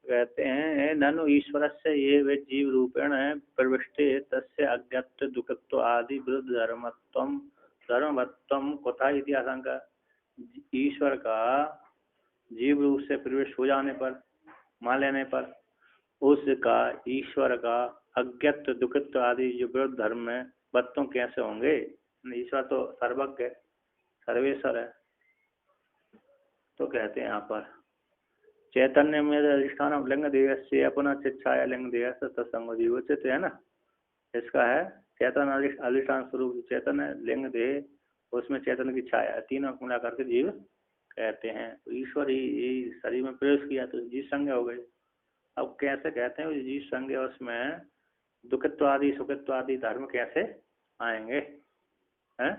कहते हैं ननु ईश्वर से ये वे जीव रूपेण प्रविष्टे तस्य अज्ञत्व दुखत्व आदि विरुद्ध धर्मवत्वम कुतः इति आशंका। ईश्वर का जीव रूप से प्रवेश हो जाने पर, मान लेने पर, उसका ईश्वर का अज्ञत्व दुखत्व आदि जो विरुद्ध धर्म में वत्व कैसे होंगे। ईश्वर तो सर्वज्ञ सर्वेश्वर है। तो कहते हैं यहाँ पर चैतन्य में अधिष्ठान लिंग देह से अपना शिक्षाया लिंग देह से तत्संग जीव उचित है ना। इसका है चैतन्य अधिष्ठान स्वरूप चैतन्य लिंग देह, उसमें चैतन्य की छाया, तीनों को मिला करके जीव कहते हैं। तो ईश्वर ही शरीर में प्रवेश किया तो जीव संज्ञ हो गई। अब कैसे कहते हैं जीव संज्ञ, उसमें दुखत्व आदि सुखत्व आदि धर्म कैसे आएंगे हैं?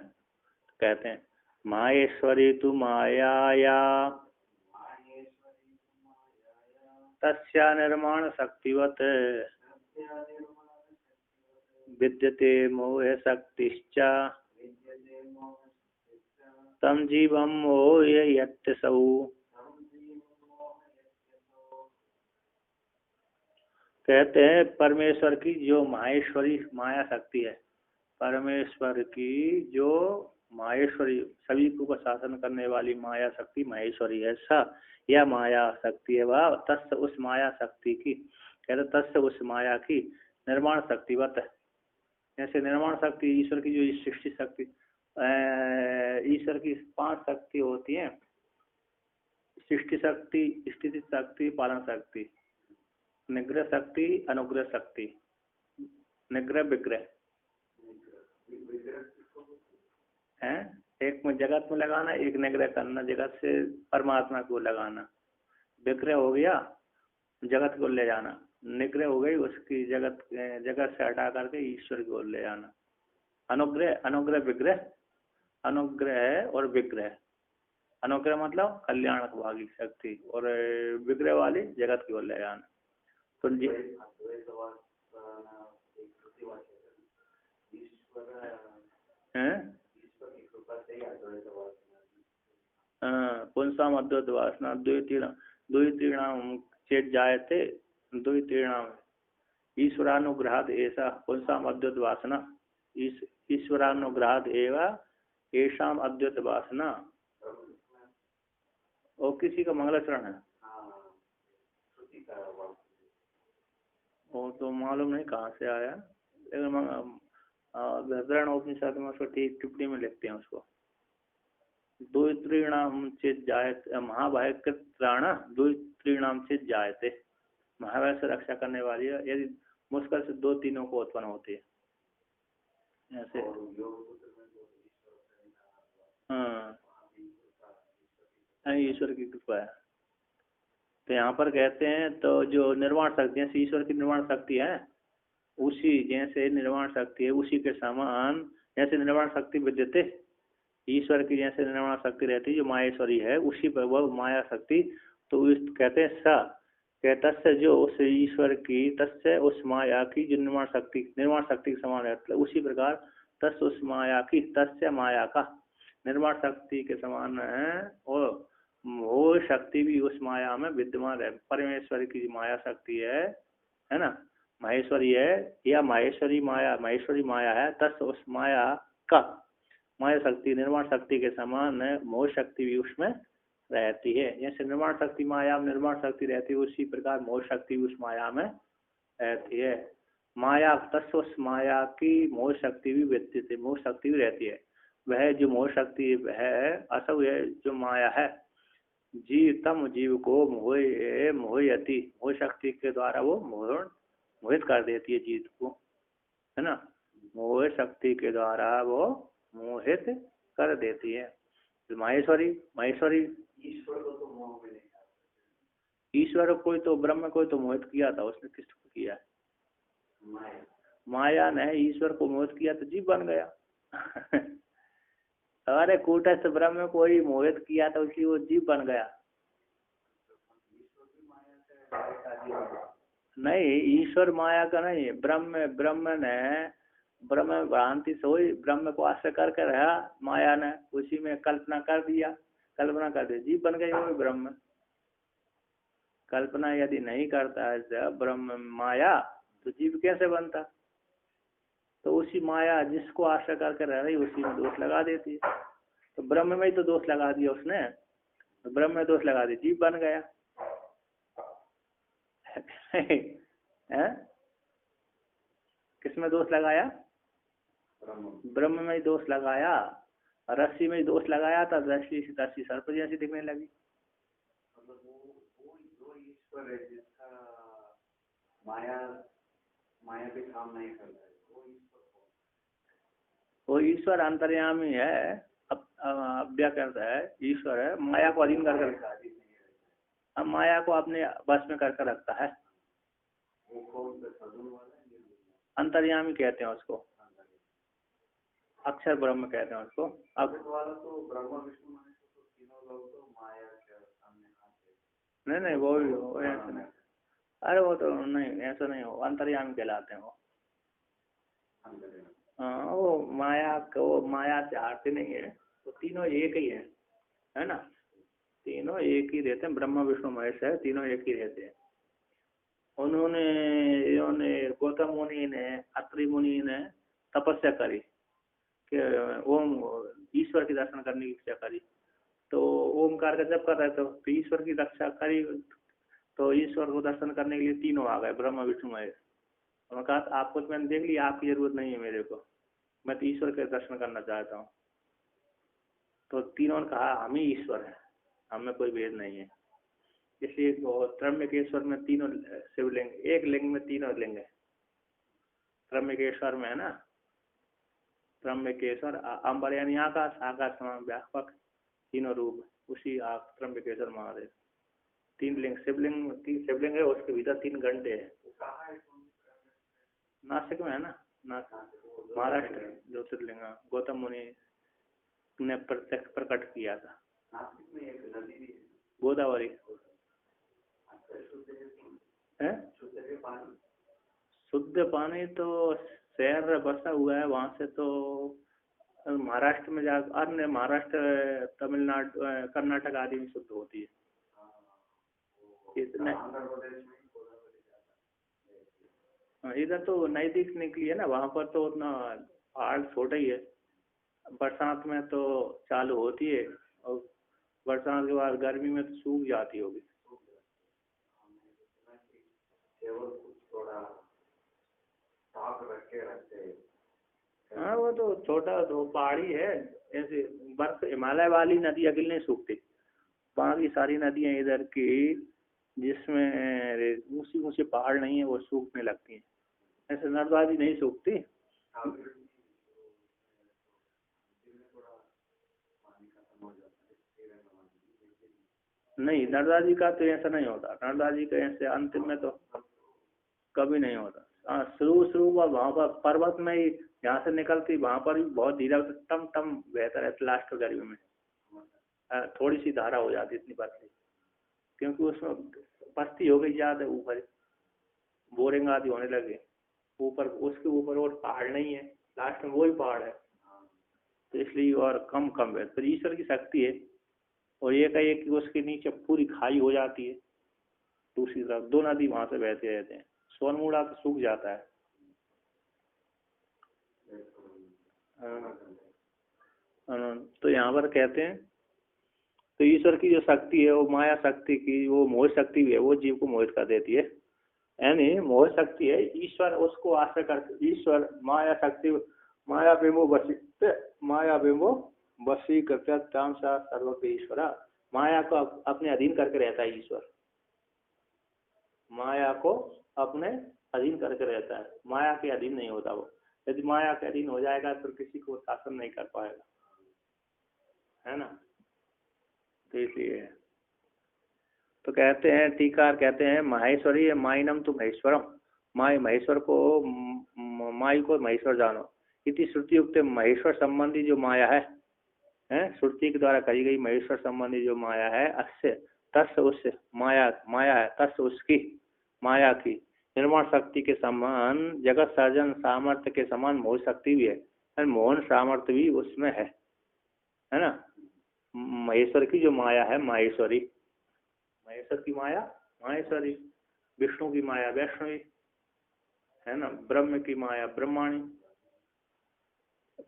कहते हैं माहेश्वरी तु मायाया तस्या निर्माण शक्तिवत विद्यते मोह शक्तिश्च तम जीवम मोहयत्यसौ। कहते हैं परमेश्वर की जो माहेश्वरी माया शक्ति है, परमेश्वर की जो माहेश्वरी सभी को शासन करने वाली माया शक्ति माहेश्वरी है, सा यह माया शक्ति है वह तस्य उस माया शक्ति की, कहते तस्य उस माया की निर्माण शक्तिवत है। जैसे निर्माण शक्ति ईश्वर की जो सृष्टि शक्ति, ईश्वर की 5 शक्ति होती हैं, सृष्टि शक्ति, स्थिति शक्ति, पालन शक्ति, निग्रह शक्ति, अनुग्रह शक्ति, निग्रह विग्रह है। एक में जगत में लगाना, एक निग्रह करना, जगत से परमात्मा को लगाना। विग्रह हो गया जगत को ले जाना, निग्रह हो गई उसकी जगत से हटा करके ईश्वर की ओर ले जाना। अनुग्रह अनुग्रह विग्रह, अनुग्रह और विग्रह। अनुग्रह मतलब कल्याण भागी शक्ति और विग्रह वाली जगत की ओर ले जाना। तो जी पुंसा अद्वैत वासना द्वैतीणाम चेत जायते, द्वैतीणाम ईश्वरानुग्रहाद ऐसा पुंसा अद्वैत वासना, ईश्वरानुग्रहाद एवं ऐशाम अद्वैत वासना। और किसी का मंगलाचरण है वो तो मालूम नहीं कहाँ से आया, लेकिन भद्रण उपनिषद में उसको ठीक टिप्पणी में लिखते हैं उसको। द्वैत्रीणाम चेत जायते महाभयकृत्राण द्वैत्रीणाम चेत जायते, महाभय से रक्षा करने वाली है यदि मुश्किल से 2-3 को उत्पन्न होती है ऐसे। हाँ ईश्वर की कृपा है। तो यहाँ पर कहते हैं तो जो निर्माण शक्ति है, ईश्वर की निर्माण शक्ति है, उसी जैसे निर्माण शक्ति है उसी के समान जैसे निर्माण शक्ति विद्यते, ईश्वर की जैसे निर्माण शक्ति रहती है जो माहेश्वरी है, उसी पर वह माया शक्ति। तो कहते हैं सा तस्य जो उस ईश्वर की, तस्य उस माया की जो निर्माण शक्ति के समान रहती है, उसी प्रकार तस्य उस माया की, तस्य माया का निर्माण शक्ति के समान है और वो शक्ति भी उस माया में विद्यमान है। परमेश्वर की माया शक्ति है ना, माहेश्वरी है या माहेश्वरी माया है, तस्य उस माया का माया शक्ति निर्माण शक्ति के समान मोह शक्ति भी उसमें रहती है। जैसे निर्माण शक्ति माया में निर्माण शक्ति रहती है, उसी प्रकार मोह शक्ति भी उस माया में रहती है। माया तस्य उस माया की मोह शक्ति भी विद्यते है, मोह शक्ति भी रहती है। वह जो मोह शक्ति है असव है जो माया है, जीव को मोहयति, मोह शक्ति के द्वारा वो मोहित कर देती है जीव को, है ना। मोह शक्ति के द्वारा वो मोहित कर देती है। माहेश्वरी ईश्वर को तो मोह में नहीं, ईश्वर कोई तो ब्रह्म कोई तो मोहित किया था, उसने किसको किया? माया ने ईश्वर को मोहित किया तो जीव बन गया। अरे कूटस्थ ब्रह्म को ही मोहित किया था उसकी वो जीव बन गया। नहीं ईश्वर माया का नहीं, ब्रह्म भ्रांति से हुई, ब्रह्म को आश्रय करके रहा, माया ने उसी में कल्पना कर दी, जीव बन गई वो ब्रह्म। कल्पना यदि नहीं करता है जब ब्रह्म माया, तो जीव कैसे बनता? तो उसी माया जिसको आश्रय करके रह रही उसी में दोष लगा देती है। तो ब्रह्म में ही तो दोष लगा दिया उसने, तो ब्रह्म में दोष लगा दी, जीव बन गया। है? किसमें दोष लगाया? ब्रह्म में ही दोष लगाया। रस्सी में ही दोष लगाया था, रस्सी रस्सी सर्प जैसी दिखने लगी। मतलब वो ईश्वर है जिसका माया माया भी काम नहीं करता है, वो ईश्वर अंतर्यामी है, अव्यक्त है, ईश्वर है, माया को अधीन करके रखता है। अब माया को अपने बस में करके रखता है। अंतर्यामी कहते हैं उसको, अक्षर ब्रह्म कहते हैं उसको। अब वाला तो ब्रह्मा विष्णु महेश तो तीनों लोग तो माया के सामने हाथ है। नहीं वो ऐसा नहीं। अरे वो तो नहीं, ऐसा नहीं हो, अंतर्यामी कहलाते हैं वो। हाँ, वो माया से हारते नहीं है, वो तीनों एक ही है ना। तीनों एक ही रहते हैं, ब्रह्मा विष्णु महेश है, तीनों एक ही रहते हैं। इन्होंने गौतम मुनि ने, अत्रि मुनि ने तपस्या करी कि ओम ईश्वर की दर्शन करने की इच्छा करी, तो ओमकार का जप कर रहे थे, तो ईश्वर की रक्षा करी, तो ईश्वर को दर्शन करने के लिए तीनों आ गए, ब्रह्मा विष्णु महेश। उन्होंने कहा आपको तो मैंने देख लिया, आपकी जरूरत नहीं है मेरे को, मैं तो ईश्वर के दर्शन करना चाहता हूँ। तो तीनों ने कहा हम ही ईश्वर हैं, हमें कोई भेद नहीं है। इसलिए त्र्यंबकेश्वर में तीनों शिवलिंग, एक लिंग में तीनों लिंग है। त्र्यंबकेश्वर में है ना, त्र्यंबकेश्वर अंबर यानी आकाश, आकाश समान व्यापक तीनों रूप, उसी त्र्यंबकेश्वर महादेव। तीन लिंग, शिवलिंग, तीन शिवलिंग है, उसके भीतर 3 घंटे है। नासिक में है ना, नासिक महाराष्ट्र ज्योतिर्लिंग गौतम मुनि ने प्रत्यक्ष प्रकट किया था। नासिक में एक नदी भी है, गोदावरी है। शुद्ध पानी तो शहर बसा हुआ है, वहां से तो महाराष्ट्र में जा, अन्य महाराष्ट्र, तमिलनाडु, कर्नाटक आदि में शुद्ध होती है। इतने इधर तो नजदीक निकली है ना, वहां पर तो उतना पहाड़ छोटा ही है। बरसात में तो चालू होती है और बरसात के बाद गर्मी में तो सूख जाती होगी। हाँ, वो तो छोटा तो पहाड़ी है, ऐसे बर्फ हिमालय वाली नदी अकेले नहीं सूखती, बाकी सारी नदियां इधर की जिसमें ऊंचे ऊंचे पहाड़ नहीं है वो सूखने लगती हैं। ऐसे नर्मदा नहीं सूखती। नहीं, नर्मदा का तो ऐसा नहीं होता, नर्मदा का ऐसे अंतिम में तो कभी नहीं होता। हाँ, शुरू वहाँ पर पर्वत में ही जहाँ से निकलती वहाँ पर भी बहुत धीरे टम टम बहता रहता, लास्ट गर्मी में थोड़ी सी धारा हो जाती इतनी पतली, क्योंकि उसमें बस्ती हो गई ज्यादा, ऊपर बोरिंग आदि होने लगे, ऊपर उसके ऊपर और पहाड़ नहीं है, लास्ट में वही पहाड़ है, तो इसलिए और कम है। तो ईश्वर की शक्ति है, और एक उसके नीचे पूरी खाई हो जाती है, दूसरी तरफ 2 नदी वहां से बहते रहते हैं। सोनमुड़ा तो सूख जाता है। तो यहाँ पर कहते हैं तो ईश्वर की जो शक्ति है वो माया शक्ति की, वो मोह शक्ति भी है, वो जीव को मोहित कर देती है। यानी मोह शक्ति है, ईश्वर उसको आश्रय करते, ईश्वर माया शक्ति, माया बिंबो वशी कृत्याम सा सर्वज्ञ ईश्वर, माया को अपने अधीन करके रहता है ईश्वर, माया को अपने अधीन करके रहता है, माया के अधीन नहीं होता वो। यदि माया के अधीन हो जाएगा तो किसी को शासन नहीं कर पाएगा, है ना। तो इसलिए तो कहते हैं, टीकार कहते हैं माहेश्वरी माइनम तुम महेश्वरम, माई महेश्वर को, माई को महेश्वर जानो। इति श्रुति युक्त महेश्वर संबंधी जो माया है, श्रुति के द्वारा कही गई महेश्वर संबंधी जो माया है, अस्य तस् उससे माया है, तस् उसकी माया की निर्माण शक्ति के समान जगत सर्जन सामर्थ्य के समान मोह शक्ति भी है, मोहन सामर्थ्य भी उसमें है ना। महेश्वर की जो माया है, माहेश्वरी, महेश्वर की माया माहेश्वरी, विष्णु की माया वैष्णवी, है ना, ब्रह्म की माया ब्रह्माणी।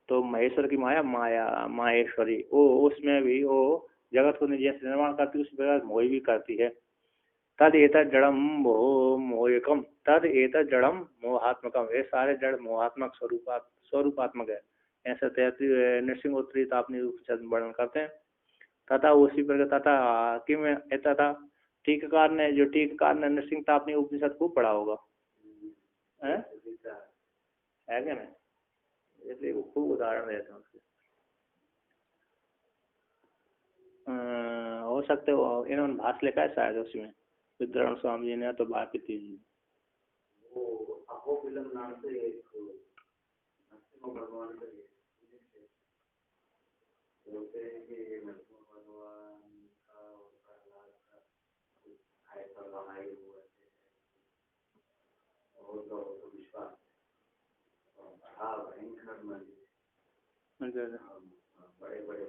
तो महेश्वर की माया माया माहेश्वरी, वो उसमें भी वो जगत को जैसे निर्माण करती है उसी प्रकार मोह भी करती है। तद एतत् जड़म मोहकम, तद एतत् जड़म मोहात्मकम, ये सारे जड़ मोहात्मक स्वरूपात्मक है, ऐसा नृसिंहोत्री तापनी उपनिषद में वर्णन करते हैं। तथा उसी प्रकार तथा किम तथा टीकाकार ने, जो टीकाकार ने नृसिंह तापनी उपनिषद खूब पढ़ा होगा, है क्या नहीं, इसलिए वो खूब उदाहरण देते हैं उसके। हो सकते हो इन्होंने भाष लिखा है शायद उसमें, विद्यारण स्वामी जी ने तो भारती जी। वो अहो फिल्म नाम से एक नरसिम्हा भगवान का बोलते हैं कि नरसिम्हा भगवान का और प्रहलाद का ऐसा लड़ाई हुआ है और विश्वास था भयंकर मंदिर, बड़े बड़े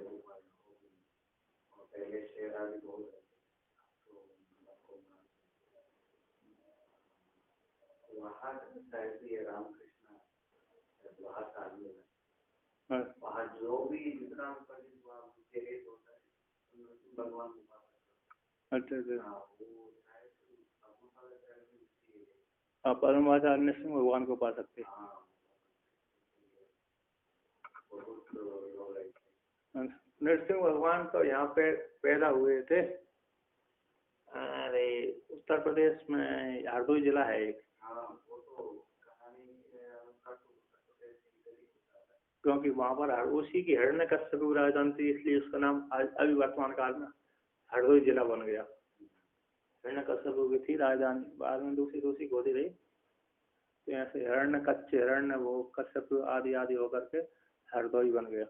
और पहले शेरा भी बहुत वहाँ शायद ये रामकृष्ण वहाँ शादी है, वहाँ जो भी जितना होता है भगवान को पास। अच्छा आप परमाचार्य नृसिंह भगवान को पा सकते हैं। नृसिंह भगवान तो यहाँ पे पैदा हुए थे, अरे उत्तर प्रदेश में हरदोई जिला है एक, क्योंकि वहाँ पर उसी की हिरण्यकश्यप राजधानी थी, इसलिए उसका नाम अभी वर्तमान काल में हरदोई जिला बन गया। हिरण्यकश्यप की थी राजधानी, बाद में दूसरी होती रही, तो ऐसे हिरण्य वो कश्यप आदि आदि होकर के हरदोई बन गया।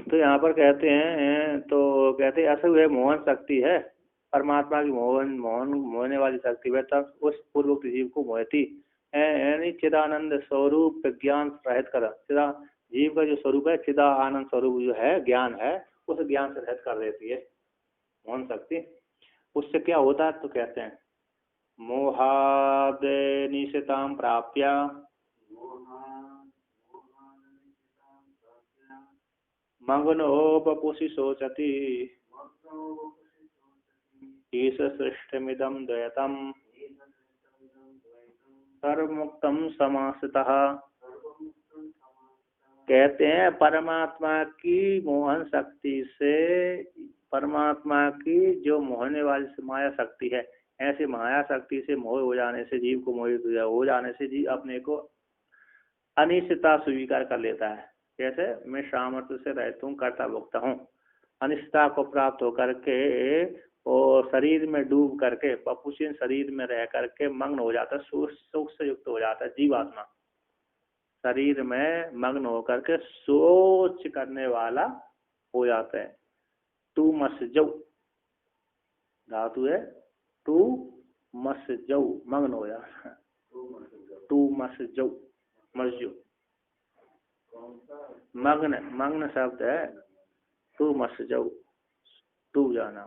तो यहाँ पर कहते हैं, तो कहते हैं ऐसे हुए मोहन शक्ति है, परमात्मा की मोहने वाली शक्ति वह तब उस पूर्वोक्त जीव को मोहती यानी चिदानंद स्वरूप ज्ञान रहित कर, चिदा जीव का जो स्वरूप है चिदा आनंद स्वरूप जो है ज्ञान है, उस ज्ञान से रहित कर देती है मोहन शक्ति। उससे क्या होता है, तो कहते हैं मोहाद निशिताम प्राप्या मग्नो बपुषि शोचति ईश सृष्टिमिदं द्वैतम् सर्वमुक्तम समासतः। कहते हैं परमात्मा की मोहन शक्ति से, परमात्मा की जो मोहने वाली माया शक्ति है, ऐसी माया शक्ति से मोह हो जाने से, जीव को मोहित हो जाने से जीव अपने को अनिश्चितता स्वीकार कर लेता है। जैसे मैं सामर्थ्य से रहता हूँ, करता भोगता हूँ, अनिश्चितता को प्राप्त होकर के और शरीर में डूब करके पपुषीन शरीर में रह करके मग्न हो जाता है, सुख से युक्त हो जाता है जीवात्मा, शरीर में मग्न होकर के सोच करने वाला हो जाता है। टू मस्जौ धातु है, टू मस्जौ मग्न हो जाता है, टू मस्जौ मस्जौ मग्न शब्द है, टू मस्जौ टू जाना,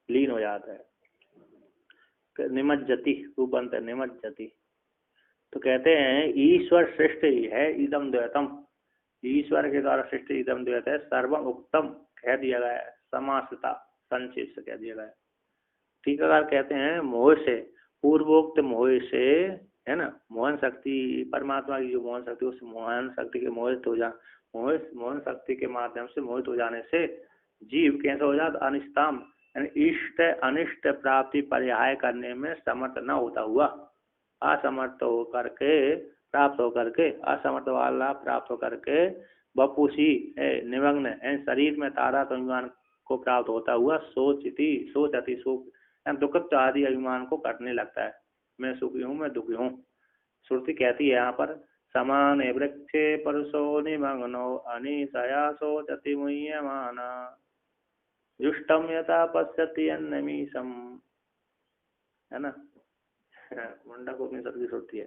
लीन हो जाता है, निमज्जति रूपंत है निमज्जति। तो कहते हैं ईश्वर श्रेष्ठ ही है, इदम द्वैतम, ईश्वर के द्वारा श्रेष्ठ इदम द्वैत है, सर्वम उक्तम कह दिया गया है, समासता संक्षेप से कह दिया गया है। टीकाकार कहते हैं मोह से, पूर्वोक्त मोह से, है ना, मोहन शक्ति परमात्मा की जो मोहन शक्ति, उस मोहन शक्ति के मोहित हो जा, मोहन शक्ति के माध्यम से मोहित हो जाने से जीव कैसा हो जाता, अनिष्टम इष्ट अनिष्ट प्राप्ति पर्याय करने में समर्थ न होता हुआ, असमर्थ होकर के प्राप्त होकर के, असमर्थ वाला प्राप्त होकर के बपुषी निमग्न शरीर में तारा अभिमान को प्राप्त होता हुआ सोचती सुख दुखत्व आदि अभिमान को करने लगता है, मैं सुखी हूँ मैं दुखी हूँ। श्रुति कहती है यहाँ पर समान वृक्षे परसो निमग्नो अनिशया सोचति मुह्यमाना जुष्टम यथा पश्यति अन्नमीशम, है ना, मुंडा को अपनी सबकी श्रुति है।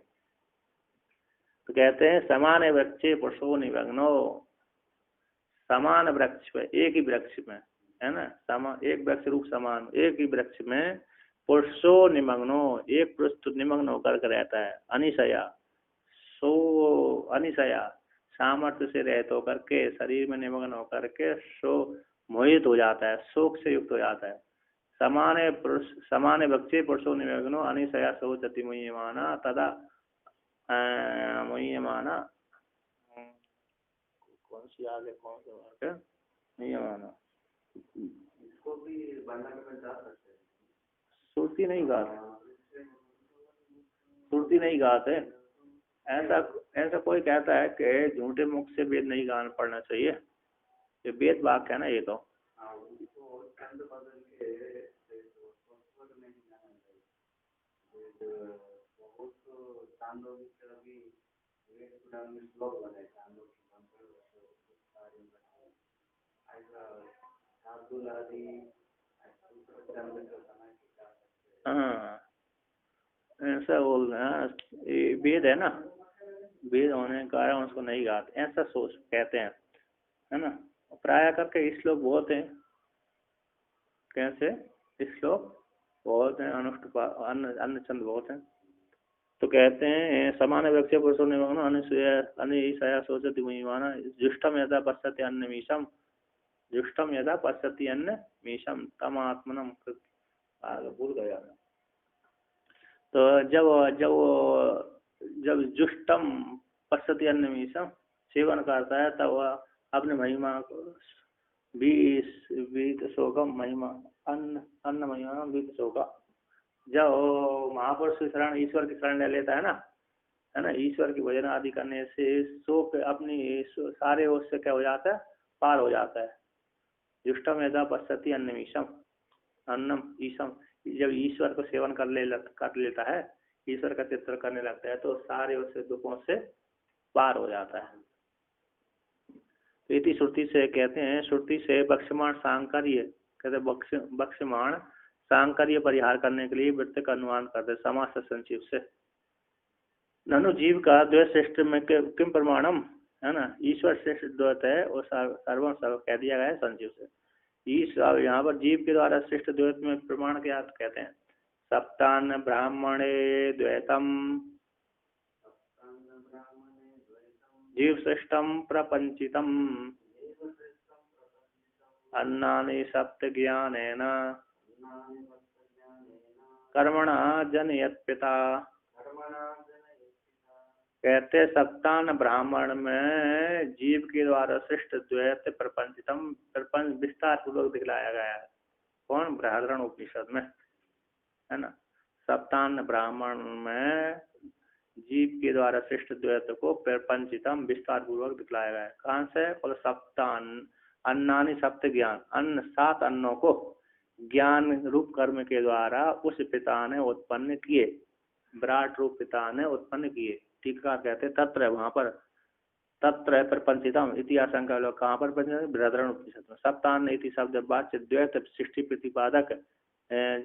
तो कहते हैं समान वृक्षे परसो निमग्नो, समान वृक्ष पे, एक ही वृक्ष में, है ना, एक वृक्ष रूप समान, एक ही वृक्ष में पुरुषो निमग्नो, एक पुरुष तो निमग्न होकर के रहता है, अनिशया सो, अनिशया सामर्थ्य से रहित होकर के, शरीर में निमग्न होकर के सो मोहित हो जाता है, शोक से युक्त हो जाता है। समाने वृक्षे पुरुषो निमग्नो अनिशया शोचति मुह्यमाना तदा मुह्यमाना, कौन सी आगे कौन सा वाक्य, मुह्यमाना, इसको भी वर्णन में जा सकते हैं। सुरती नहीं गाते, सुरती नहीं गाते। ऐसा ऐसा कोई कहता है कि झूठे मुख से वेद नहीं गान पढ़ना चाहिए, ये वेद वाक्य है ना ये तो। हाँ ऐसा बोल रहे हैं, ये वेद है ना, वेद होने के कारण उसको नहीं गाते, ऐसा सोच कहते हैं, है ना। प्राय करके श्लोक बहुत हैं, कैसे श्लोक बहुत हैं, अनुष्ठ अन्य छंद बहुत हैं। तो कहते हैं समान वृक्ष पुरुषो निमग्नो अनिशया शोचति मुह्यमाना जुष्टम यदा पश्यति अन्नमीशम, जुष्टम यदा पश्यति अन्नमीशम तम आत्मनम, आगे भूल गया। तो जब जब जब जुष्टम पश्यति अन्नमीशम, सेवन करता है तब वह अपने महिमा को बीत शोकम, महिमा अन्न महिमा बीत शोका, जब महापुरुष की शरण, ईश्वर की शरण ले लेता है ना, ईश्वर की भजन आदि करने से शोक अपनी सारे उससे क्या हो जाता है, पार हो जाता है। जुष्टम यदा पश्यति अन्नमीशम, अन्नम ईशम, जब ईश्वर को सेवन कर लेता है, ईश्वर का चित्र करने लगता है तो सारे उससे दुखों से पार हो जाता है। तो इति श्रुति से कहते हैं, श्रुति से बक्ष्यमाण सांकर्य, कहते बक्ष्यमाण सांकर्य परिहार करने के लिए वृत्त का अनुमान करते समास संक्षिप से। ननु जीव का द्वैत श्रेष्ठ में किम प्रमाणम, है ना, ईश्वर श्रेष्ठ द्वैत है और सर्वम सर्व कह दिया गया है संक्षिप से। ईश्वर यहाँ पर जीव के द्वारा श्रेष्ठ द्वैत में प्रमाण क्या कहते हैं, सप्तान ब्राह्मणे द्वैतम जीव श्रेष्ठम प्रपंचितम अन्नानि सप्त ज्ञानेन कर्मणा जनयत पिता। कहते सप्तान ब्राह्मण में जीव के द्वारा श्रेष्ठ द्वैत प्रपंचितम, प्रपंच विस्तार पूर्वक दिखलाया गया है। कौन, बृहदारण्यक उपनिषद में, है ना। सप्तान ब्राह्मण में जीव के द्वारा श्रेष्ठ द्वैत को प्रपंचितम विस्तार पूर्वक दिखलाया गया है। कहाँ से, और सप्तान अन्नानि सप्त ज्ञान, अन्न 7 अन्नों को ज्ञान रूप कर्म के द्वारा उस पिता ने उत्पन्न किए, विराट रूप पिता ने उत्पन्न किए। टीका कहते तत्र, वहां पर तत्र प्रपंचितम इतिहासंका लोग कहाँ पर बृहदारण्यक उपनिषद में। सप्तान इति शब्द वाच्य द्वैत सृष्टि प्रतिपादक,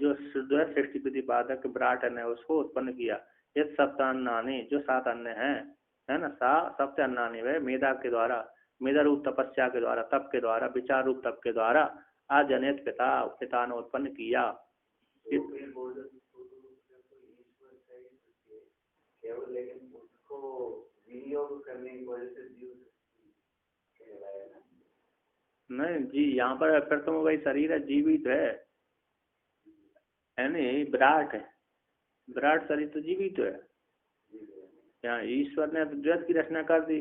जो द्वैत सृष्टि प्रतिपादक विराट ने उसको उत्पन्न किया। ये सप्तान्नानि जो 7 अन्न है ना, सप्त अन्नानि वे मेधा के द्वारा, मेधा रूप तपस्या के द्वारा, तप के द्वारा, विचार रूप तप के द्वारा अजनित पिता ने उत्पन्न किया। केवल लेकिन उसको विनियोग करने की वजह से जीव नहीं जी, यहाँ पर फिर तो वही शरीर है, जीवित है नहीं, विराट है, विराट शरीर तो जीवित है। यहाँ ईश्वर ने द्वैत की रचना कर दी,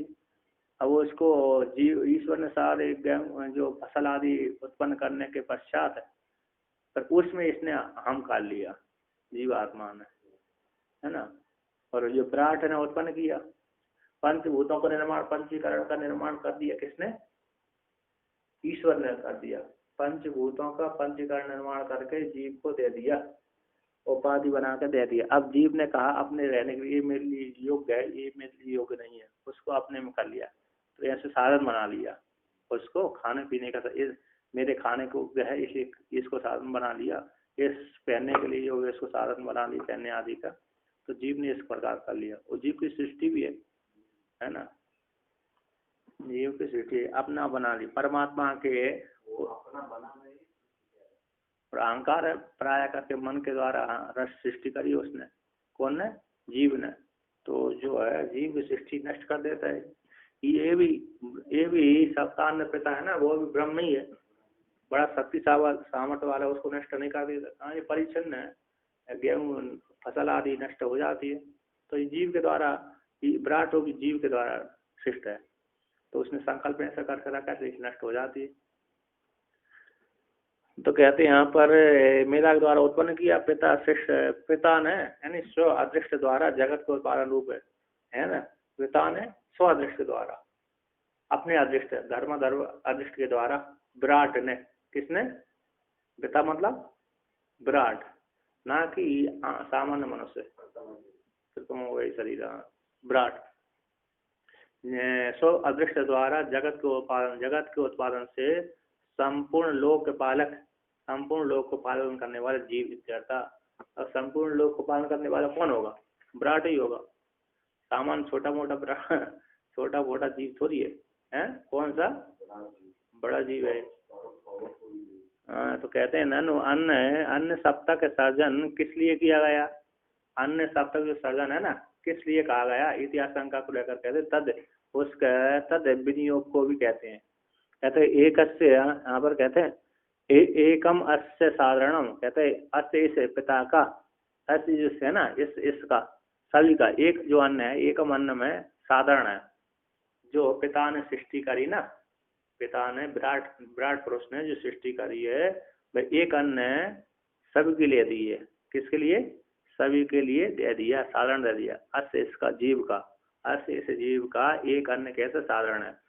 अब उसको जीव, ईश्वर ने सारे जो फसल आदि उत्पन्न करने के पश्चात पर उसमें इसने हम कर लिया जीवात्मा ने, है ना। और जो विराट ने उत्पन्न किया, पंचभूतों का निर्माण, पंचीकरण का निर्माण कर दिया किसने, ईश्वर ने कर दिया। पंचभूतों का पंचीकरण निर्माण करके जीव को दे दिया, उपाधि बना कर दे दिया। अब जीव ने कहा अपने रहने के लिए मेरे लिए योग्य है, ये मेरे लिए योग्य नहीं है, उसको अपने में कर लिया, तो ऐसे साधन बना लिया उसको, खाने पीने का मेरे खाने को है, इसे इसको साधन बना लिया, इस पहनने के लिए योग्य इसको साधन बना लिया, पहनने आदि का, तो जीव ने इस प्रकार कर लिया। और जीव की सृष्टि भी है ना, जीव की सृष्टि अपना बना ली, परमात्मा के वो अपना बना नहीं, और अहंकार है पराया करके मन के द्वारा रस सृष्टि करी उसने, कौन ने? जीव ने। तो जो है जीव सृष्टि नष्ट कर देता है। ये भी सप्तान पिता है ना, वो भी ब्रह्म ही है, बड़ा शक्ति सामर्थ्य वाला, उसको नष्ट नहीं कर देता। हाँ, ये परिच्छिन्न है, गेहूं फसल आदि नष्ट हो जाती है, तो ये जीव के द्वारा, विराट रूप जीव के द्वारा सृष्ट है, तो उसने संकल्प ऐसा करके रखा है, नष्ट हो जाती है। तो कहते हैं यहाँ पर मेधा के द्वारा उत्पन्न किया, पिता शिष्य पिता ने यानी स्व अदृष्ट द्वारा जगत के उत्पादन रूप है ना। पिता ने स्व अदृष्ट द्वारा, अपने अदृष्ट धर्म अदृष्ट के द्वारा, विराट ने, किसने? पिता मतलब विराट, ना कि सामान्य मनुष्य, वही शरीर, विराट। स्व अदृष्ट द्वारा जगत के उत्पादन से संपूर्ण लोक के पालक, संपूर्ण लोक को पालन करने वाले जीव इत्यर्था। और संपूर्ण लोक को पालन करने वाला कौन होगा? विराट ही होगा। सामान्य छोटा मोटा जीव थोड़ी है, हैं? कौन सा? बड़ा जीव है। तो कहते हैं ननु अन्य सप्तक सर्जन किस लिए किया गया? अन्य सप्तक जो सर्जन है ना, किस लिए कहा गया? इतिहास शंका को लेकर कहते तद, उसका तद विनियोग को भी कहते हैं। कहते एक अस्य, यहाँ पर कहते हैं एकम अस्य साधारणम, कहते हैं अस्य इस पिता का, अस्य जिससे है ना, इसका सभी का एक जो अन्न है, एकम अन्न में साधारण है, जो पिता ने सृष्टि करी ना, पिता ने विराट पुरुष ने जो सृष्टि करी है, वह एक अन्न सभी के लिए दी है। किसके लिए? सभी के लिए दे दिया, साधारण दे दिया। अस्य इसका जीव का, अस्य इस जीव का एक अन्न कैसे साधारण है।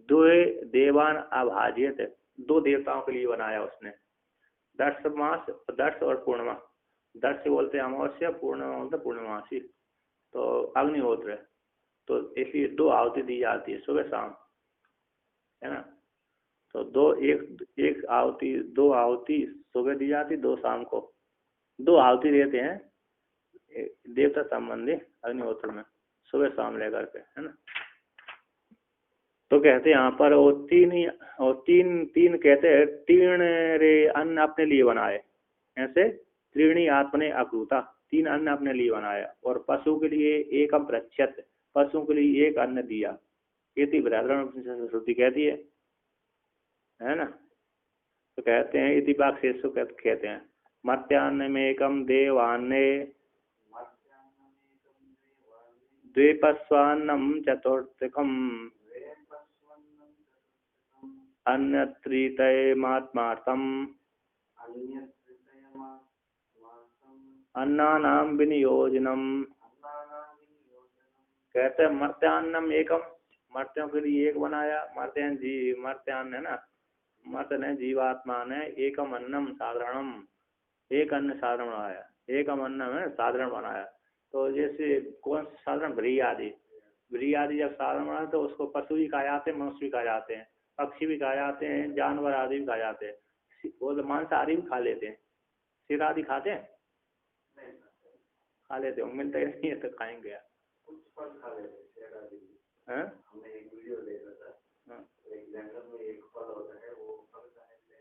दो देवान अभाज्यत, दो देवताओं के लिए बनाया उसने। दर्श मास, दर्श और पूर्णिमा, दर्श बोलते अमावस्या, पूर्णिमा बोलते पूर्णिमासी, तो अग्निहोत्र, तो इसलिए दो आहुति दी जाती है सुबह शाम, है ना। तो एक आहुति, दो आहुति सुबह दी जाती, दो शाम को, दो आहुति देते हैं देवता संबंधी अग्निहोत्र में, सुबह शाम लेकर के, है ना। तो कहते हैं यहाँ पर वो तीन कहते हैं तीन रे अन्न अपने लिए बनाए, ऐसे त्रीणी आत्मने अकुता, तीन अन्न अपने लिए बनाया, और पशु के लिए एकम प्रच्छत, पशुओं के लिए एक अन्न दिया। इति बृहदारण्यक श्रुति कहती है ना। तो कहते हैं इति बाग शेष कहते हैं मर्त्यान्न में एकम देवान्ने द्विपस्वान्नम चतुर्थकम अन्यत्रितयमात्मार्थम अन्नानाम विनियोजनम। कहते हैं मर्त्यान्नम एकम, मर्त्यों के लिए एक बनाया, मर्त्यान्न है ना, मर्त ने जीवात्मा ने एकम अन्नम साधारणम, एक अन्न साधारण बनाया, एकम अन्न में साधारण बनाया। तो जैसे कौन साधारण? व्रीहि आदि जब साधारण बनाए तो उसको पशु भी कहा जाते हैं, मनुष्य भी कहा जाते हैं, पक्षी भी कहा जाते हैं, जानवर आदि भी कहा जाते हैं। वो मांसाहारी भी खा लेते हैं, सिर आदि खाते हैं, खा लेते हैं, मिलता ही नहीं है तो खाएंगे यार। हमने एक वीडियो देखा था, एक जंगल में एक फल होता है, वो फल खाने से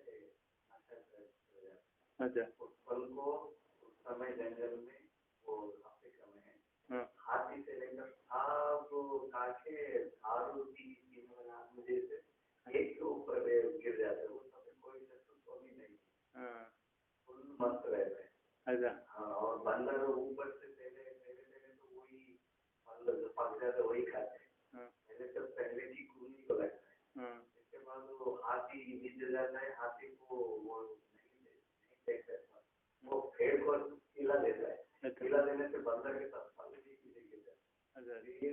अच्छा, उस फल को उस समय जंगल में, वो अफ्रीका में है, हाथी से लेकर सब काटे झाड़ू की मुझे से एक के ऊपर गिर जाते हैं, उस समय कोई तो भी नहीं, फुल मस्त रहते हैं। अच्छा, और बंदर ऊपर से पहले तो वही फल जो पक जाते वही खाते हैं, पहले की खूनी को लगता है, इसके बाद वो हाथी नीचे जाता है, हाथी को वो नहीं देख सकता, वो पेड़ को खिला देता है, खिला देने से बंदर के साथ फल भी गिर जाता है। ये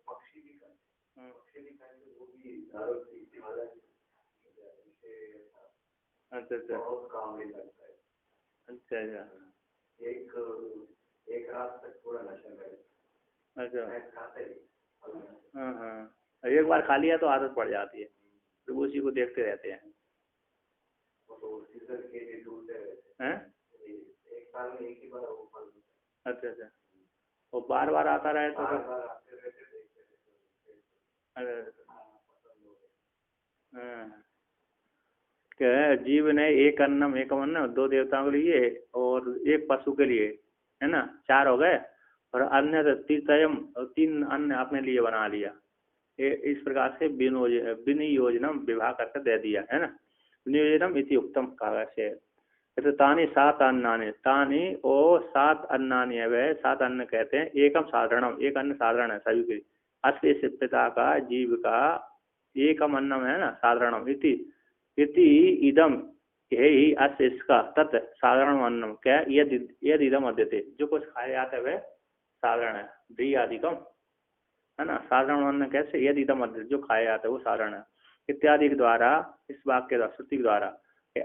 पक्षी भी खाते हैं, पक्षी भी खाएंगे वो भी झाड़ू की वाला। अच्छा, बहुत काम भी लगता है। अच्छा, एक रात तक पूरा नशा करेगा। अच्छा, खाते ही। हाँ, एक बार खा लिया तो आदत पड़ जाती है, तो उसी को देखते रहते हैं। तो सीजन के लिए ढूंढते रहते हैं, एक साल में एक ही बार वो फल। अच्छा, वो बार बार आता रहे तो बार बार आते रहते, देखते रहते। कि जीव ने एक अन्नम एकम अन्न, दो देवताओं के लिए और एक पशु के लिए, है ना, 4 हो गए, और अन्य तीर्थयम, और 3 अन्न अपने लिए बना लिया। इस प्रकार से विनियोजनम विभाग करके दे दिया, है ना। विनियोजनम इति उत्तम कहा से। तो तानी 7 अन्नानि, तानी ओ 7 अन्नानि है, वह 7 अन्न कहते हैं। एकम साधारणम, एक अन्न साधारण है सभी के। अस्य पिता का, जीव का एकम अन्नम है ना, साधारणम इति इति इदम, यही अस्य इसका, तत् साधारण अन्नम क्या, यद इदम अद्यते, जो कुछ खाया जाता है वह साधारण है। ब्रियादिकम, है ना, साधारण अन्न कैसे, यद इदम अद्यते, जो खाया जाता है वो साधारण है। इत्यादि के द्वारा, इस वाक्य के द्वारा, श्रुति के द्वारा,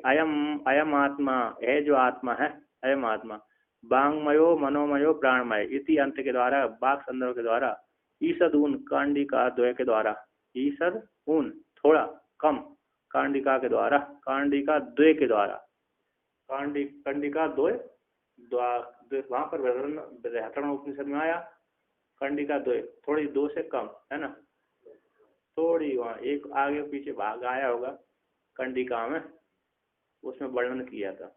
अयम अयम आत्मा है, जो आत्मा है, अयम आत्मा वांगमयो मनोमयो प्राणमय इति अंत के द्वारा, वाक संदर्भ के द्वारा, ईसद ऊन कांडिका द्वय के द्वारा, ईसद ऊन थोड़ा कम, कांडिका के द्वारा, कांडिका द्वय के द्वारा, कंडिका द्वय, वहां पर व्याकरण उपनिषद में आया कंडिका द्वय, थोड़ी 2 से कम, है ना, थोड़ी वहाँ एक आगे पीछे भाग आया होगा कंडिका में, उसमें वर्णन किया था,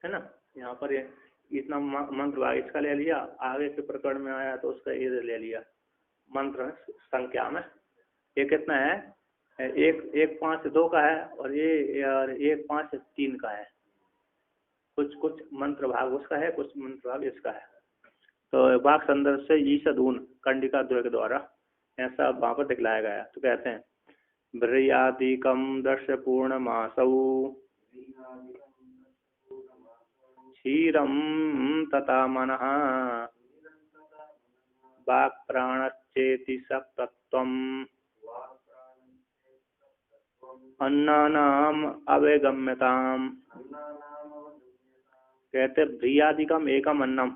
है ना। यहाँ पर ये इतना मंत्र भाग इसका ले लिया, आगे के प्रकरण में आया तो उसका ये ले लिया मंत्र संख्या में। ये कितना है, 1 5 2 का है, और ये 1 5 3 का है। कुछ मंत्र भाग उसका है, कुछ मंत्र भाग इसका है। तो वाक संदर्भ से ईसद ऊन कंडिका द्वय के द्वारा ऐसा वहां पर दिखलाया गया। तो कहते हैं ब्रयादिकम दर्श पूर्ण मासौ क्षीरम तथा मनः वाक् प्राणश्चेति सप्तत्वम् अन्नानाम अवगम्यताम। कहते ब्रियादिकम एकम अन्नम,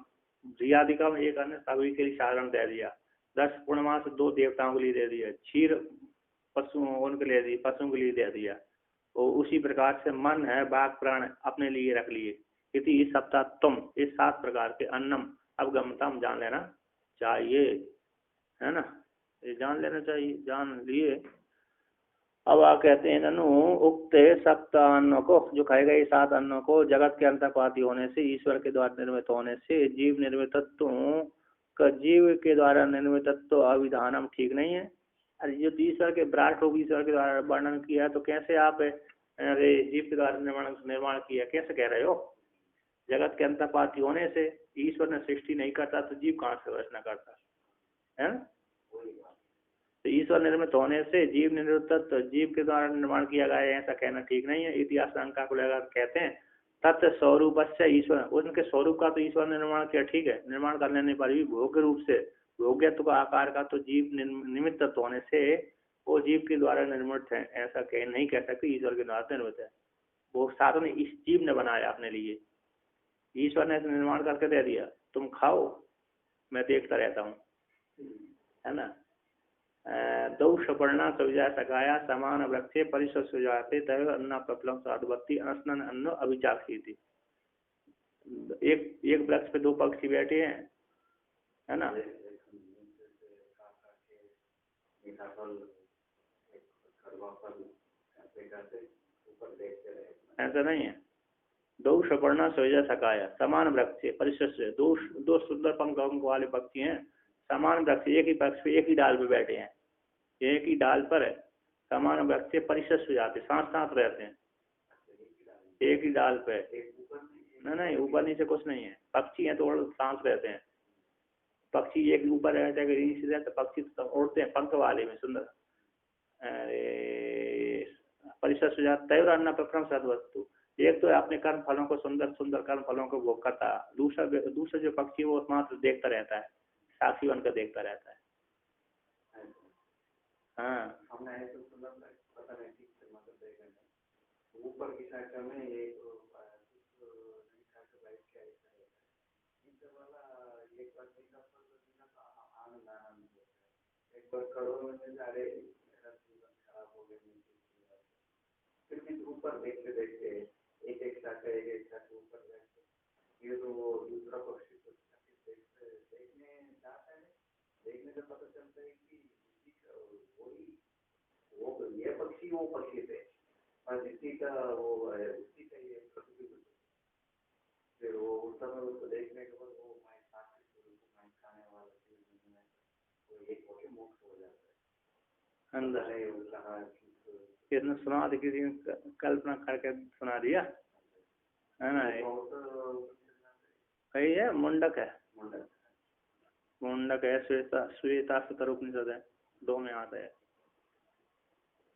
ब्रियादिकम एक अन्न सभी के लिए साधारण दे दिया। 10 पूर्णमास 2 देवताओं के लिए दे दिया। क्षीर पशु उनके लिए दी, पशुओं के लिए दे दिया। तो उसी प्रकार से मन है, वाक् प्राण अपने लिए रख लिए। इति सप्तत्वम, इस 7 प्रकार के अन्नम अवगमतम, जान लेना चाहिए, है ना, ये जान लेना चाहिए, जान लिए। अब आ कहते हैं ननु उक्त 7 अन्नों को, जो खाए गए 7 अन्नों को जगत के अंतर्पाती होने से, ईश्वर के द्वारा निर्मित होने से, जीव निर्मित तत्वों का, जीव के द्वारा निर्मित तत्व अविधानम ठीक नहीं है। अरे जो ईश्वर के विराट रूप ईश्वर के द्वारा वर्णन किया, तो कैसे आप अरे जीव के द्वारा निर्माण किया, कैसे कह रहे हो। जगत के अंतर्पाती होने से, ईश्वर ने सृष्टि नहीं करता तो जीव कहाँ से रचना करता है। तो ईश्वर निर्मित होने से जीव निर्मित तत्व जीव के द्वारा निर्माण किया गया है, ऐसा कहना ठीक नहीं है। इतिहास शंका को लेकर कहते हैं तत्व स्वरूप से ईश्वर, उनके स्वरूप का तो ईश्वर ने निर्माण किया, ठीक है, निर्माण कर लेने पर भी भोग्य रूप से, भोग्यत्व का आकार का तो जीव निमित्त तत्व होने से वो जीव के द्वारा निर्मित है, ऐसा कह नहीं कह सकते ईश्वर के द्वारा निर्मित है। वो साधन इस जीव ने बनाया अपने लिए, ईश्वर ने निर्माण करके दे दिया, तुम खाओ मैं देखता रहता हूँ, है ना। दौ सपर्णा सविजा सकाया समान वृक्षे परिसर सुजाते तय अन्ना प्रफलम साधुवत्ती अनस्नन अन्न अभिचाक्षी थी। एक वृक्ष पे 2 पक्षी बैठे हैं, है ना। ऐसा नहीं है। दो सपर्णा सविजा सकाया समान वृक्ष परिसर से, दो सुंदर पंख वाले पक्षी हैं, समान वृक्ष, एक ही वृक्ष पे एक ही डाल पे बैठे हैं, एक ही डाल पर है, समान वृक्ष से परिसर हो जाते, साथ रहते हैं, एक ही डाल पे। नहीं ऊपर नीचे कुछ नहीं है, पक्षी हैं तो सांस रहते हैं। पक्षी एक ऊपर रहते हैं, नीचे रहते, पक्षी तो उड़ते हैं पंख वाले में, सुंदर परिसर हो जाता है। और अन्न प्रक्रम सदवस्तु, एक तो अपने कर्म फलों को, सुंदर सुंदर कर्म फलों को भोग करता, दूसरा जो पक्षी वो मात्र देखता रहता है, साक्षी बनकर देखता रहता है। हाँ, हमने ऐसे सुना पता नहीं ठीक से मतलब देखा ऊपर की शाखा में एक एक बार करोड़ में जा रहे, मेरा जीवन खराब हो गया, फिर भी ऊपर देखते देखते एक शाखा ऊपर देखते, ये तो वो दूसरा पक्षी देखने जाता है, देखने से पता चलता है कि वो ये पक्षी वो पक्षी थे, इसी का वो है, उसी का ये प्रतिबिंब। फिर वो उस समय उसको देखने के बाद वो मैं साक्षी स्वरूप मैं खाने वाला चीज में वो एक होके मुक्त हो जाता है अंदर। कहा किसने सुना दी, किसी ने कल्पना करके सुना दिया है ना। कही है मुंडक है, मुंडक है, श्वेता श्वेता शतरूपनिषद है, दो में आता है।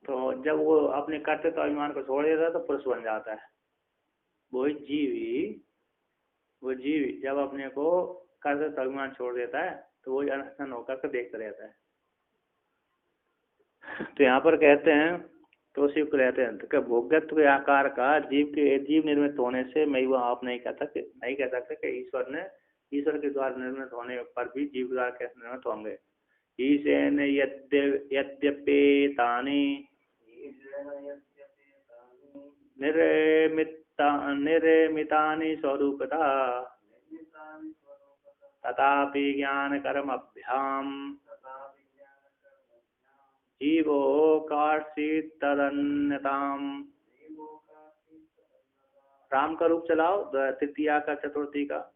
तो जब वो अपने कर्तव्य अभिमान को छोड़ देता है तो पुरुष बन जाता है। वो जीव जब अपने को कर्तव्य अभिमान छोड़ देता है तो वो अनशन होकर के देखता रहता है। तो यहाँ पर कहते हैं, तो उसी को कहते हैं तो क्या भोग्यत्व के आकार का जीव निर्मित होने से मैं वो आप नहीं कह सकते कि ईश्वर के द्वारा निर्मित होने पर भी जीव द्वारा कैसे निर्मित होंगे। ईशेन यद्यपेतानि निर्मितानि स्वरूपतः तथापि ज्ञान कर्म अभ्याम जीवो कार्षित तदन्यताम। राम का रूप चलाओ, तृतीया का, चतुर्थी का।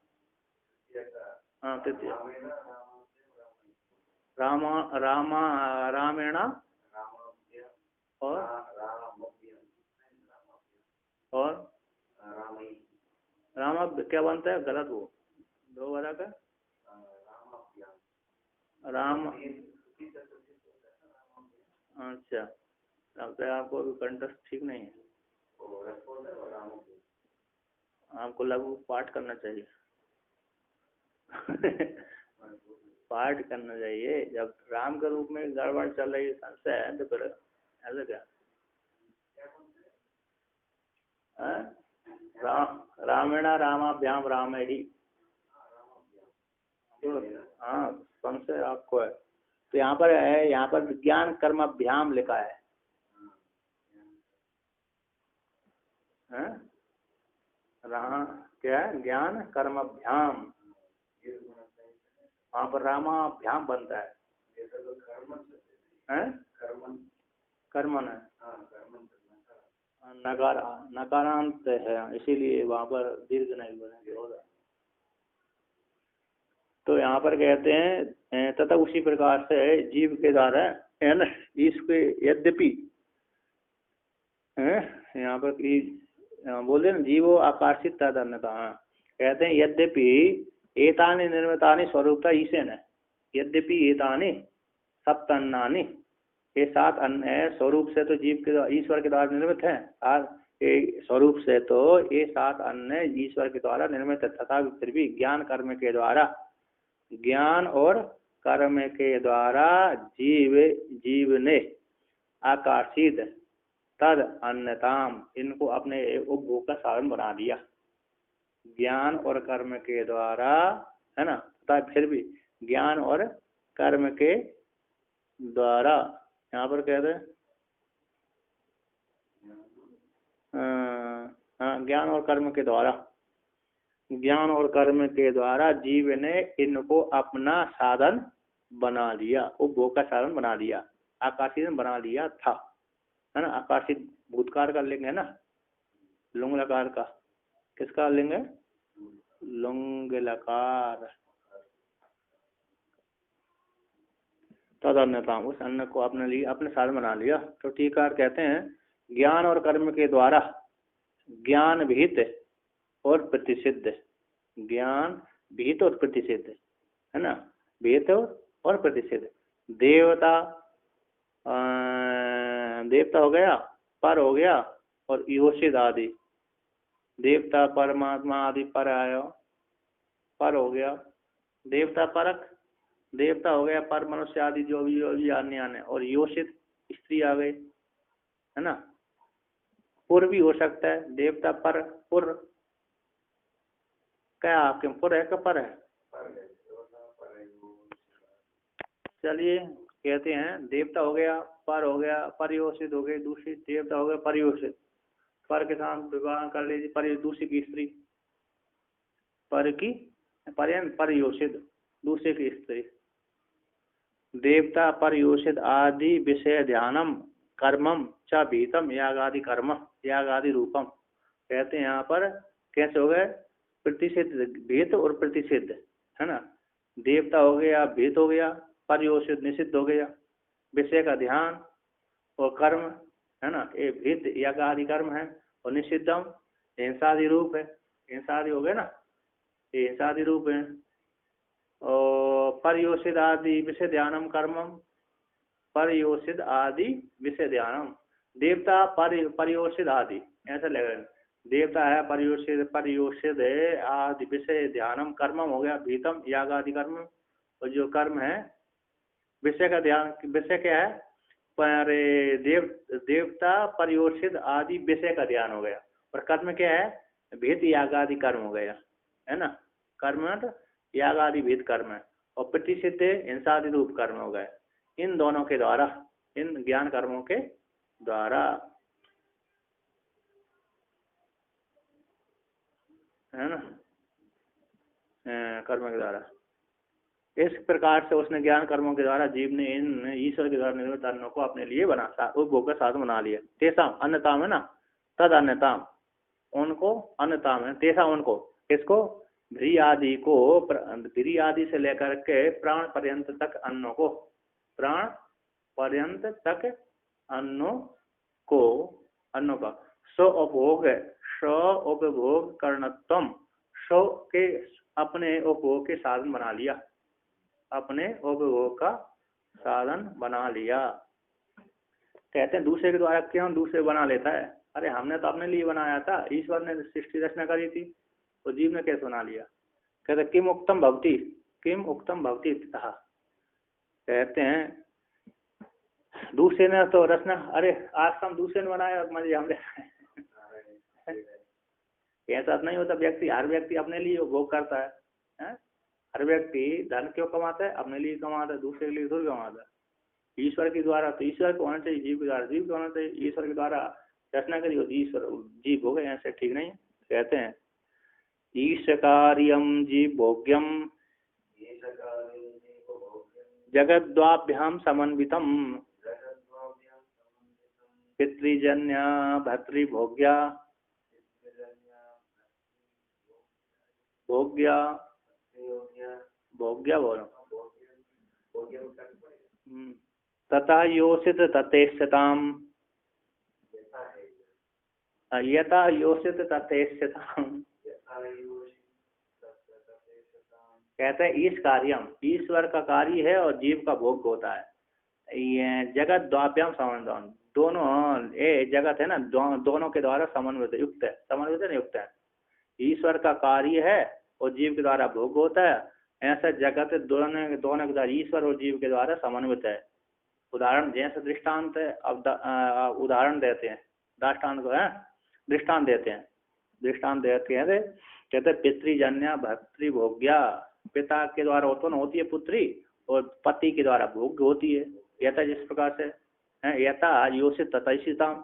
हाँ तृतीया रामेण और राम क्या बनता है, गलत वो दो वाला का राम। अच्छा, लगता है आपको अभी कंठस्थ ठीक नहीं है, आपको लघु पाठ करना चाहिए। पाठ करना चाहिए। जब राम के रूप में गड़बड़ चल रही संशय है तो फिर ऐसा क्या। रामेण रामाभ्याम रामेणी, हाँ संशय आपको है। तो यहाँ पर है, यहाँ पर विज्ञान कर्माभ्याम लिखा है, क्या है, ज्ञान कर्माभ्याम। वहाँ पर रामाभ्याम बनता है, कर्मन है, नकारांत है, इसीलिए वहाँ पर दीर्घ नहीं बनेंगे होगा। तो यहाँ पर कहते हैं तथा उसी प्रकार से जीव के द्वारा है ना, इसके यद्यपि यहाँ पर बोलते ना जीवो आकर्षित तदन्यता, कहते हैं यद्यपि एतानि निर्मितानि स्वरूपता ईशेन है। यद्यपि एतानि सप्तन्नानि, ये 7 अन्न स्वरूप से तो जीव के ईश्वर के द्वारा निर्मित है, स्वरूप से तो ये 7 अन्न ईश्वर के द्वारा निर्मित है। तथा फिर भी ज्ञान और कर्म के द्वारा जीव ने आकर्षित तद अन्यताम, इनको अपने उपभोग का साधन बना दिया। ज्ञान और कर्म के द्वारा, है ना, तथा फिर भी ज्ञान और कर्म के द्वारा, यहाँ पर कहते हैं ज्ञान और कर्म के द्वारा जीव ने इनको अपना साधन बना लिया, उपभोग का साधन बना लिया, आकर्षित बना लिया था, है ना। आकर्षित भूतकाल का लिंग है ना, लुंग लकार का, किसका लिंग है, लुंग लकार। तदन्यता, उस अन्न को अपने लिए अपने साधन बना लिया। तो टीकार कहते हैं ज्ञान और कर्म के द्वारा ज्ञान विहित और प्रतिषिद्ध, ज्ञान विहित और प्रतिषिद्ध, है ना, विहित और प्रतिषिद्ध। देवता हो गया, पर हो गया, और योषित आदि, देवता परमात्मा आदि पर आया, पर हो गया, देवता परक, देवता हो गया, पर मनुष्य आदि जो भी अन्य, और योषित स्त्री आ गई, है ना। पुर भी हो सकता है, देवता पर, पुर क्या आपके पुर है, पर है। चलिए कहते हैं देवता हो गया, परयोषित हो गई, दूसरी देवता हो गया परयोषित, पर के साथ विवाह कर लीजिए, पर दूसरी की स्त्री, पर की पर्यंत परयोषित, दूसरे की स्त्री। देवता परयोषित आदि विषय ध्यानम कर्मम च भीतम यागादि कर्म यागादि रूपम। कहते हैं यहाँ पर कैसे हो गए, प्रतिषिद्ध भीत और प्रतिषिद्ध है ना, देवता हो गया, भीत हो गया, पर्योषित निषिद्ध हो गया, विषय का ध्यान और कर्म है ना, ये भीत यागादि कर्म है, और निषिद्धम हिंसादि रूप है, हिंसादि हो गए ना, ये हिंसादि रूप है। और पर्योषित आदि विषय ध्यानम कर्मम, पर्योषित आदि विषय ध्यानम, देवता पर्योषित आदि ऐसा लगेगा, देवता है पर्योषित है आदि विषय ध्यानम कर्मम हो गया भीतम यागादि कर्म। और जो कर्म है विषय का ध्यान, विषय क्या है, पर देवता पर्योषित आदि विषय का ध्यान हो गया, और कर्म क्या है, भीत यागादि कर्म हो गया है ना, कर्म यागादि भीत कर्म है, और प्रतिषिद्ध हिंसादि रूप कर्म हो गए। इन दोनों के द्वारा, इन ज्ञान कर्मों के द्वारा है ना, कर्म के द्वारा, इस प्रकार से उसने ज्ञान कर्मों के द्वारा जीव ने इन ईश्वर के द्वारा निर्मित अन्नों को अपने लिए बना उपभोग का साधन बना लिया। तेसाम अन्नताम है ना, तद अन्नताम उनको, अन्नताम है तेसा उनको, किसको, भ्री आदि को, भ्री आदि से लेकर के प्राण पर्यंत तक अन्नों को, प्राण पर्यंत तक अन्नों को, अन्नों का स्व उपभोग कर्णत्वम, स्व के अपने उपभोग के साधन बना लिया, अपने उपभोग का साधन बना लिया। कहते हैं दूसरे के द्वारा क्यों दूसरे बना लेता है, अरे हमने तो अपने लिए बनाया था, ईश्वर ने सृष्टि रचना करी थी, तो जीव ने कैसे बना लिया। कहते किम उक्तम भवती, किम उक्तम भवती कहा, कहते हैं दूसरे ने तो रचना, अरे आश्रम दूसरे ने बनाया और मजे हमने ऐसा नहीं होता, व्यक्ति हर व्यक्ति अपने लिए उपभोग करता है? हर व्यक्ति धन क्यों कमाता है, अपने लिए कमाता है, दूसरे के लिए थोड़ी कमाता है। ईश्वर के द्वारा तो ईश्वर को होना चाहिए, जीव के द्वारा जीव को होना चाहिए, ईश्वर के द्वारा रचना करी होती ईश्वर जीव हो गए, ऐसे ठीक नहीं। कहते हैं ईशकार्यम जीव भोग्यम जगद्वाभ्याम समन्वितम पितृजन्य भर्तृभोग्या भोग्या भोग्या बोलो तथा योषित तथेष्यताम, यथा योषित तथेष्यताम। कहते हैं ईश कार्यम, ईश्वर का कार्य है और जीव का भोग होता है। ये जगत द्वाभ्याम समन्वय, दोनों ये जगत है ना, दोनों के द्वारा समन्वित युक्त है, समन्वित नहीं युक्त है। ईश्वर का कार्य है और जीव के द्वारा भोग होता है, ऐसा जगत दोनों के द्वारा ईश्वर और जीव के द्वारा समन्वित है। उदाहरण जैसे दृष्टांत है, अब उदाहरण देते हैं, दृष्टांत को है दृष्टांत देते हैं, दृष्टांत देते हैं। कहते पितृजन्य भर्तृभोग्या, पिता के द्वारा उत्पन्न होती है पुत्री और पति के द्वारा भोग होती है। यथा जिस प्रकार से यथा योषित तथैषिताम,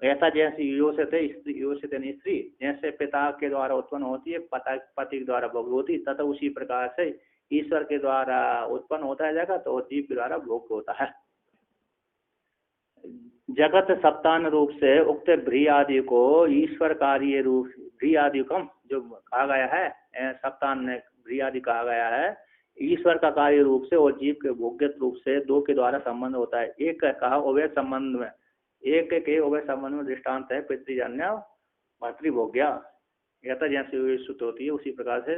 ऐसा जैसे योषित है स्त्री, योषित यानी स्त्री जैसे पिता के द्वारा उत्पन्न होती है पति के द्वारा भोग होती है, तथा उसी प्रकार से ईश्वर के द्वारा उत्पन्न होता है जगत और जीव के द्वारा भोग होता है। जगत सप्तान रूप से उक्त भ्री आदि को ईश्वर कार्य रूप, भ्री आदि को जो कहा गया है सप्तान में भ्री आदि कहा गया है, ईश्वर का कार्य रूप से और जीव के भोग्य रूप से दो के द्वारा संबंध होता है। एक कहा अवैध संबंध में, एक के अवैध संबंध में दृष्टांत है पितृजन्य भर्तृभोग्या, यथा जैसे सुत होती है उसी प्रकार से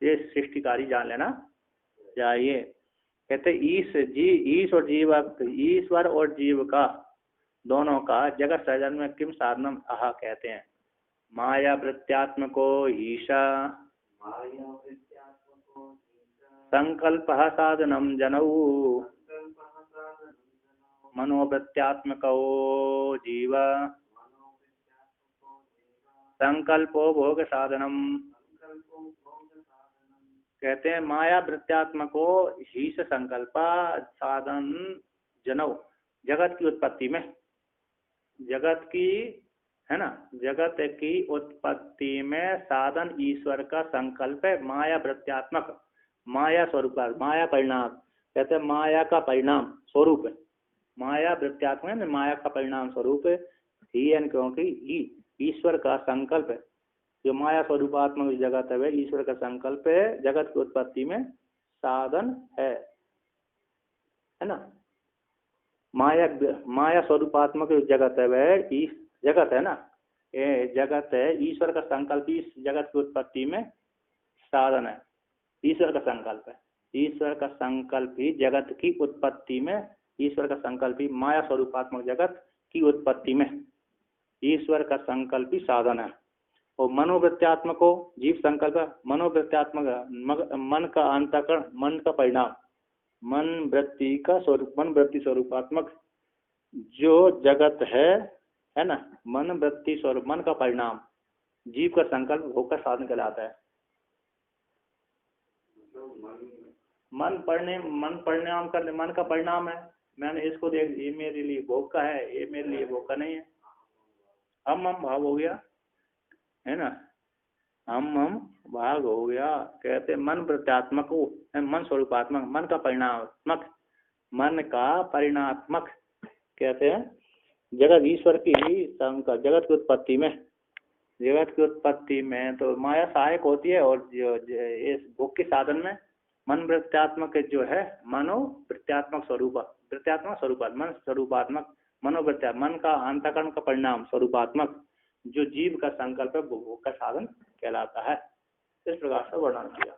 ये सृष्टिकारी जान लेना चाहिए। कहते ईश्वर और जीव का दोनों का जगत सृजन में किम साधनम आह, कहते हैं माया वृत्त्यात्मको ईशा संकल्प साधनम जनऊ मनोवृत्त्यात्मको जीव संकल्पो भोग साधनम। कहते हैं माया वृत्त्यात्मको ईश संकल्प साधन जनऊ, जगत की उत्पत्ति में, जगत की है ना, जगत की उत्पत्ति में साधन ईश्वर का संकल्प है, माया वृत्त्यात्मक, माया स्वरूप, माया परिणाम। कहते हैं माया का परिणाम स्वरूप है, माया वृत्त्यात्मक है, माया का परिणाम स्वरूप ही है, क्योंकि ईश्वर का संकल्प है। जो माया स्वरूपात्मक जगत है वह ईश्वर का संकल्प है, जगत की उत्पत्ति में साधन है ना। माया स्वरूपात्मक जगत है वह जगत है ना, ये जगत है, ईश्वर का संकल्प इस जगत की उत्पत्ति में साधन है। ईश्वर का संकल्प है, ईश्वर का संकल्प ही जगत की उत्पत्ति में, ईश्वर का संकल्प ही माया स्वरूपात्मक जगत की उत्पत्ति में ईश्वर का संकल्प ही साधन है। और मनोवृत्त्यात्मक को जीव संकल्प, मनोवृत्त्यात्मक मन का अंतःकरण, मन का परिणाम, मन वृत्ति का स्वरूप, मन वृत्ति स्वरूपात्मक जो जगत है ना, मन वृत्ति स्वरूप, मन का परिणाम जीव का संकल्प होकर साधन कहलाता है। मन परिणाम करने, मन का परिणाम है। मैंने इसको देख, ये मेरे लिए भोग का है, ये मेरे लिए भोग का नहीं है। हम भाव हो गया है ना, हम भाग हो गया। कहते मन वृत्त्यात्मक को, मन स्वरूपात्मक, मन का परिणामात्मक, मन का परिणात्मक कहते हैं जगत ईश्वर की ही संकल्प, जगत की उत्पत्ति में, जगत की उत्पत्ति में तो माया सहायक होती है, और जो इस भोग के साधन में मन वृत्त्यात्मक जो है, मनोवृत्त्यात्मक स्वरूप, वृत्त्यात्मक स्वरूपात्मक, मन स्वरूपात्मक, मनोवृत्त्या, मन का अंतःकरण का परिणाम स्वरूपात्मक जो जीव का संकल्प है, भोग का साधन कहलाता है। इस प्रकार से वर्णन किया।